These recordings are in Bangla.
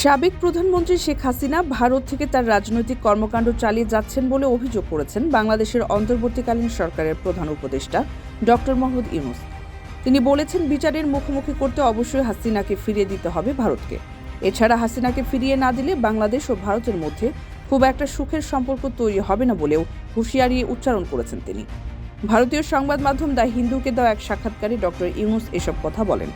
সাবেক প্রধানমন্ত্রী শেখ হাসিনা ভারত থেকে তার রাজনৈতিক কর্মকাণ্ড চালিয়ে যাচ্ছেন বলে অভিযোগ করেছেন বাংলাদেশের অন্তর্বর্তীকালীন সরকারের প্রধান উপদেষ্টা ডক্টর মোহাম্মদ ইউনূস। তিনি বলেছেন, বিচারের মুখোমুখি করতে অবশ্যই হাসিনাকে ফিরিয়ে দিতে হবে ভারতকে। এছাড়া হাসিনাকে ফিরিয়ে না দিলে বাংলাদেশ ও ভারতের মধ্যে খুব একটা সুখের সম্পর্ক তৈরি হবে না বলেও হুঁশিয়ারি উচ্চারণ করেছেন তিনি। ভারতীয় সংবাদ মাধ্যম দ্য হিন্দুকে দেওয়া এক সাক্ষাৎকারে ডক্টর ইউনূস এসব কথা বলেন।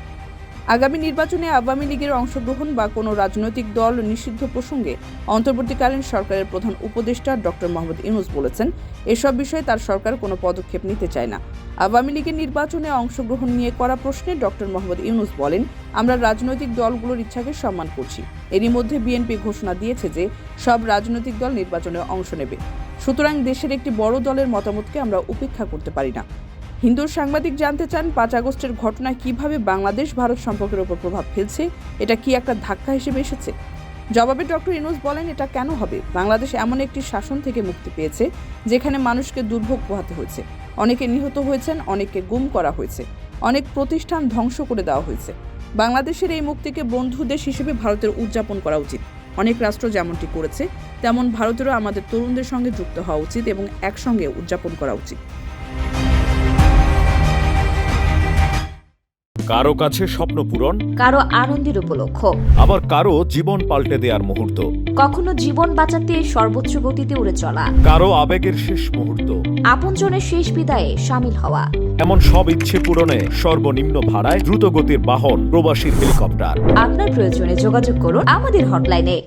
আগামী নির্বাচনে আওয়ামী লীগের অংশগ্রহণ বা কোনো রাজনৈতিক দল নিষিদ্ধ প্রসঙ্গে অন্তর্বর্তীকালীন সরকারের প্রধান উপদেষ্টা ডক্টর মোহাম্মদ ইউনূস বলেছেন, এসব বিষয়ে তার সরকার কোনো পদক্ষেপ নিতে চায় না। আওয়ামী লীগের নির্বাচনে অংশগ্রহণ নিয়ে করা প্রশ্নে ডক্টর মোহাম্মদ ইউনূস বলেন, আমরা রাজনৈতিক দলগুলোর ইচ্ছাকে সম্মান করছি। এরই মধ্যে বিএনপি ঘোষণা দিয়েছে যে সব রাজনৈতিক দল নির্বাচনে অংশ নেবে। সুতরাং দেশের একটি বড় দলের মতামতকে আমরা উপেক্ষা করতে পারি না। হিন্দুর সাংবাদিক জানতে চান, 5 আগস্টের ঘটনা কিভাবে বাংলাদেশ ভারত সম্পর্কের উপর প্রভাব ফেলছে, এটা কি একটা ধাক্কা হিসেবে এসেছে? জবাবে ডক্টর ইউনূস বলেন, এটা কেন হবে? বাংলাদেশ এমন একটি শাসন থেকে মুক্তি পেয়েছে যেখানে মানুষকে দুর্ভোগ পোহাতে হয়েছে, অনেকে নিহত হয়েছেন, অনেককে গুম করা হয়েছে, অনেক প্রতিষ্ঠান ধ্বংস করে দেওয়া হয়েছে। বাংলাদেশের এই মুক্তিকে বন্ধু দেশ হিসেবে ভারতের উদযাপন করা উচিত। অনেক রাষ্ট্র যেমনটি করেছে তেমন ভারতেরও আমাদের তরুণদের সঙ্গে যুক্ত হওয়া উচিত এবং একসঙ্গে উদযাপন করা উচিত। কারো কাছে স্বপ্ন পূরণ, কারো আনন্দের উপলক্ষ, আবার কারো জীবন পাল্টে দেওয়ার মুহূর্ত, কখনো জীবন বাঁচাতে সর্বোচ্চ গতিতে উড়ে চলা, কারো আবেগের শেষ মুহূর্ত, আপনজনের শেষ বিদায়ে সামিল হওয়া। এমন সব ইচ্ছে পূরণে সর্বনিম্ন ভাড়ায় দ্রুতগতির বাহন প্রবাসীর হেলিকপ্টার। আপনার প্রয়োজনে যোগাযোগ করুন আমাদের হটলাইনে।